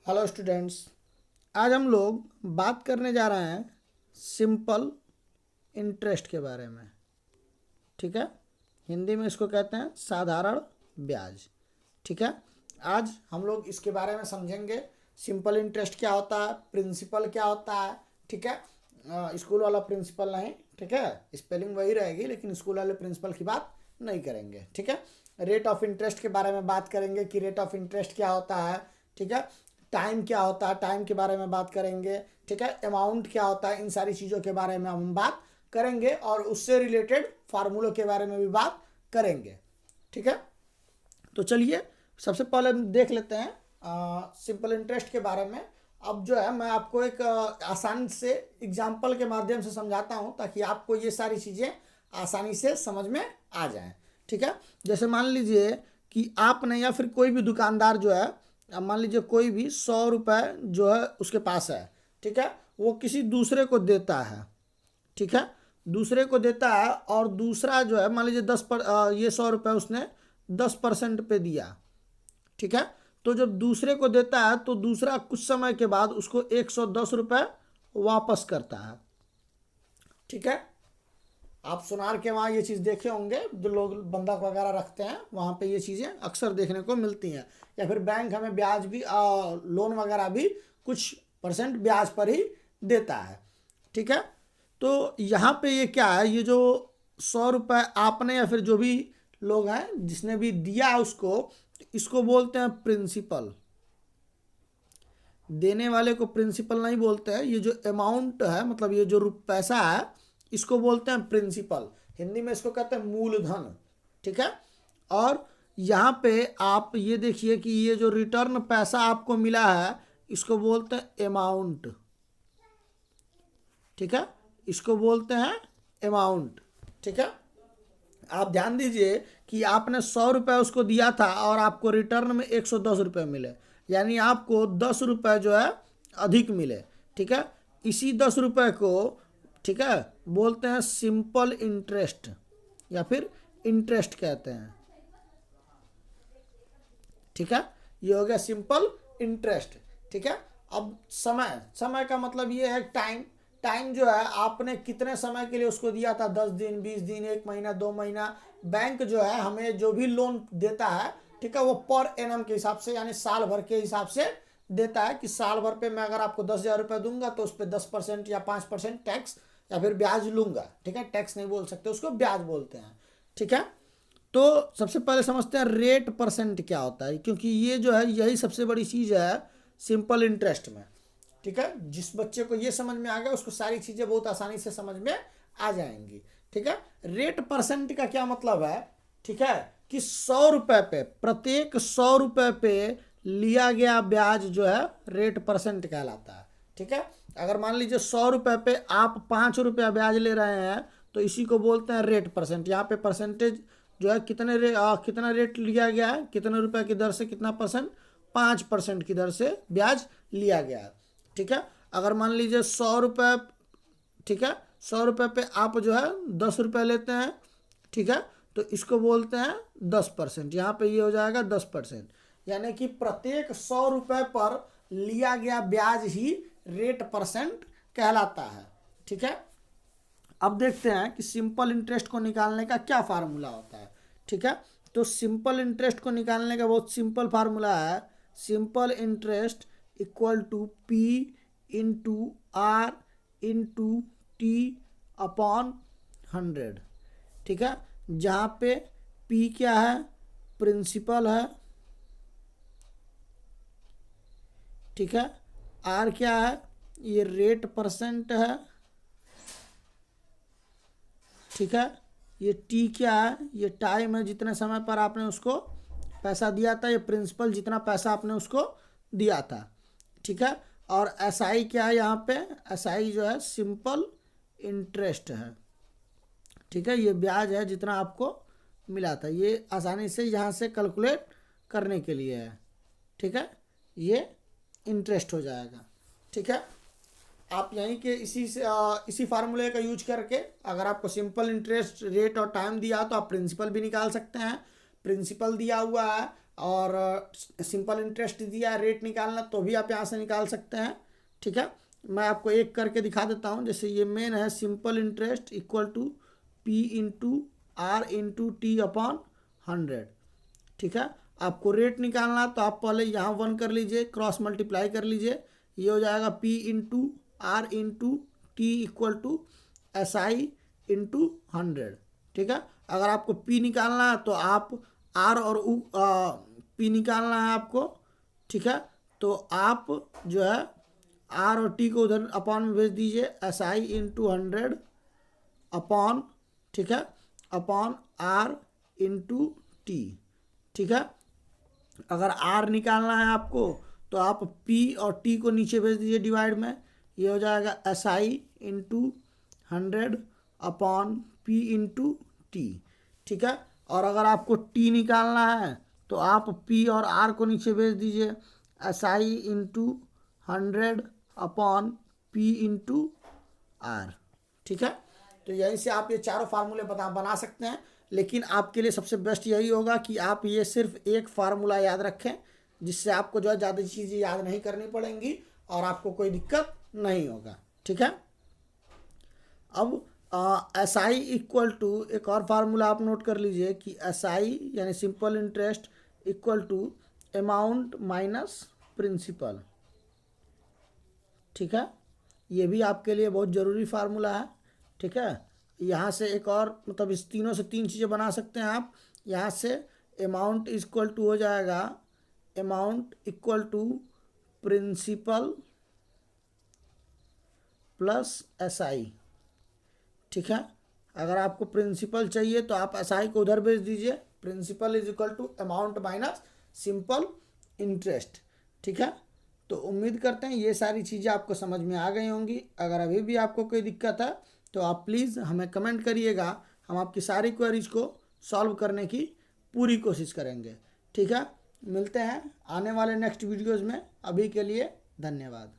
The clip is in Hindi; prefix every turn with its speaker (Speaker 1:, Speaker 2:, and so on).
Speaker 1: Hello students. आज हम लोग बात करने जा रहे हैं सिंपल इंटरेस्ट के बारे में। ठीक है, हिंदी में इसको कहते हैं साधारण ब्याज। ठीक है, आज हम लोग इसके बारे में समझेंगे। सिंपल इंटरेस्ट क्या होता है, प्रिंसिपल क्या होता है। ठीक है, स्कूल वाला प्रिंसिपल नहीं। ठीक है, स्पेलिंग वही रहेगी लेकिन स्कूल वाले प्रिंसिपल की बात नहीं करेंगे। ठीक है, रेट ऑफ इंटरेस्ट के बारे में बात करेंगे कि रेट ऑफ इंटरेस्ट क्या होता है। ठीक है, टाइम क्या होता है, टाइम के बारे में बात करेंगे। ठीक है, अमाउंट क्या होता है, इन सारी चीज़ों के बारे में हम बात करेंगे और उससे रिलेटेड फार्मूलों के बारे में भी बात करेंगे। ठीक है, तो चलिए सबसे पहले हम देख लेते हैं सिंपल इंटरेस्ट के बारे में। अब जो है मैं आपको एक आसान से एग्जाम्पल के माध्यम से समझाता हूँ ताकि आपको ये सारी चीज़ें आसानी से समझ में आ जाएं। ठीक है, जैसे मान लीजिए कि आपने या फिर कोई भी दुकानदार जो है, अब मान लीजिए कोई भी 100 रुपये जो है उसके पास है। ठीक है, वो किसी दूसरे को देता है। ठीक है, दूसरे को देता है और दूसरा जो है मान लीजिए ये 100 रुपये उसने 10% पे दिया। ठीक है, तो जब दूसरे को देता है तो दूसरा कुछ समय के बाद उसको 110 रुपये वापस करता है। ठीक है, आप सुनार के वहाँ ये चीज़ देखे होंगे, जो लोग बंधक वगैरह रखते हैं वहाँ पे ये चीज़ें अक्सर देखने को मिलती हैं। या फिर बैंक हमें ब्याज भी लोन वगैरह भी कुछ परसेंट ब्याज पर ही देता है। ठीक है, तो यहाँ पे ये क्या है, ये जो 100 रुपये आपने या फिर जो भी लोग हैं जिसने भी दिया है उसको, इसको बोलते हैं प्रिंसिपल। देने वाले को प्रिंसिपल नहीं बोलते हैं। ये जो अमाउंट है, मतलब ये जो पैसा है, इसको बोलते हैं प्रिंसिपल। हिंदी में इसको कहते हैं मूलधन। ठीक है, और यहाँ पे आप ये देखिए कि ये जो रिटर्न पैसा आपको मिला है इसको बोलते हैं अमाउंट। ठीक है, इसको बोलते हैं अमाउंट। ठीक है, आप ध्यान दीजिए कि आपने 100 रुपये उसको दिया था और आपको रिटर्न में 110 रुपये मिले, यानी आपको 10 रुपये जो है अधिक मिले। ठीक है, इसी 10 रुपये को, ठीक है, बोलते हैं सिंपल इंटरेस्ट या फिर इंटरेस्ट कहते हैं। ठीक है, ये हो गया सिंपल इंटरेस्ट। ठीक है, अब समय, समय का मतलब ये है टाइम। टाइम जो है आपने कितने समय के लिए उसको दिया था, 10 दिन, 20 दिन, 1 महीना, 2 महीना। बैंक जो है हमें जो भी लोन देता है, ठीक है, वो पर एनम के हिसाब से यानी साल भर के हिसाब से देता है कि साल भर पे मैं अगर आपको 10,000 रुपये दूंगा तो उस पर 10% या 5% टैक्स या फिर ब्याज लूंगा। ठीक है, टैक्स नहीं बोल सकते, उसको ब्याज बोलते हैं। ठीक है, तो सबसे पहले समझते हैं रेट परसेंट क्या होता है, क्योंकि ये जो है यही सबसे बड़ी चीज़ है सिंपल इंटरेस्ट में। ठीक है, जिस बच्चे को ये समझ में आ गया उसको सारी चीज़ें बहुत आसानी से समझ में आ जाएंगी। ठीक है, रेट परसेंट का क्या मतलब है, ठीक है, कि 100 रुपये पे, प्रत्येक 100 रुपये पे लिया गया ब्याज जो है रेट परसेंट कहलाता है। ठीक है, अगर मान लीजिए 100 रुपये पे आप 5 रुपया ब्याज ले रहे हैं तो इसी को बोलते हैं रेट परसेंट। यहाँ पे परसेंटेज जो है कितना रेट लिया गया है, कितने रुपए की दर से कितना परसेंट, 5% की दर से ब्याज लिया गया है। ठीक है, अगर मान लीजिए 100 रुपये, ठीक है, 100 रुपये पे आप जो है 10 रुपये लेते हैं। ठीक है, तो इसको बोलते हैं 10%। यहाँ पे ये हो जाएगा 10%, यानी कि प्रत्येक 100 रुपये पर लिया गया ब्याज ही रेट परसेंट कहलाता है। ठीक है, अब देखते हैं कि सिंपल इंटरेस्ट को निकालने का क्या फार्मूला होता है। ठीक है, तो सिंपल इंटरेस्ट को निकालने का बहुत सिंपल फार्मूला है। Simple interest equal to P into R into T upon 100। ठीक है, जहाँ पे पी क्या है, प्रिंसिपल है। ठीक है, आर क्या है, ये रेट परसेंट है। ठीक है, ये टी क्या है, ये टाइम है, जितने समय पर आपने उसको पैसा दिया था। ये प्रिंसिपल, जितना पैसा आपने उसको दिया था। ठीक है, और एस आई क्या है, यहाँ पे एस आई जो है सिंपल इंटरेस्ट है। ठीक है, ये ब्याज है जितना आपको मिला था, ये आसानी से यहाँ से कैलकुलेट करने के लिए है। ठीक है, ये इंटरेस्ट हो जाएगा। ठीक है, आप यहीं के इसी फार्मूले का यूज करके अगर आपको सिंपल इंटरेस्ट रेट और टाइम दिया तो आप प्रिंसिपल भी निकाल सकते हैं। प्रिंसिपल दिया हुआ है और सिंपल इंटरेस्ट दिया, रेट निकालना तो भी आप यहाँ से निकाल सकते हैं। ठीक है, मैं आपको एक करके दिखा देता हूँ। जैसे ये मेन है simple interest equal to P into R into T upon 100। ठीक है, आपको रेट निकालना तो आप पहले यहाँ 1 कर लीजिए, क्रॉस मल्टीप्लाई कर लीजिए, ये हो जाएगा P into R into T equal to S I into 100। ठीक है, अगर आपको पी निकालना है तो आप आर और पी निकालना है आपको। ठीक है, तो आप जो है आर और टी को उधर अपॉन में भेज दीजिए, एस आई इंटू 100 अपॉन, ठीक है, अपॉन आर इंटू टी। ठीक है, अगर आर निकालना है आपको तो आप पी और टी को नीचे भेज दीजिए डिवाइड में, ये हो जाएगा S I into 100 upon P into T. ठीक है, और अगर आपको टी निकालना है तो आप पी और आर को नीचे भेज दीजिए, S I into 100 upon P into R. ठीक है, तो यहीं से आप ये चारों फार्मूले बना सकते हैं। लेकिन आपके लिए सबसे बेस्ट यही होगा कि आप ये सिर्फ एक फार्मूला याद रखें, जिससे आपको जो है ज़्यादा चीज़ें याद नहीं करनी पड़ेंगी और आपको कोई दिक्कत नहीं होगा। ठीक है, अब एस आई इक्वल टू एक और फार्मूला आप नोट कर लीजिए कि एस आई यानी simple interest equal to amount minus principal. ठीक है, ये भी आपके लिए बहुत ज़रूरी फार्मूला है। ठीक है, यहाँ से एक और मतलब इस तीनों से 3 चीज़ें बना सकते हैं आप। यहाँ से अमाउंट इक्वल टू हो जाएगा amount equal to principal plus S I. ठीक है, अगर आपको प्रिंसिपल चाहिए तो आप एस आई को उधर भेज दीजिए, principal is equal to amount minus simple interest. ठीक है, तो उम्मीद करते हैं ये सारी चीज़ें आपको समझ में आ गई होंगी। अगर अभी भी आपको कोई दिक्कत है तो आप प्लीज़ हमें कमेंट करिएगा, हम आपकी सारी क्वेरीज को सॉल्व करने की पूरी कोशिश करेंगे। ठीक है, मिलते हैं आने वाले नेक्स्ट वीडियोज़ में। अभी के लिए धन्यवाद।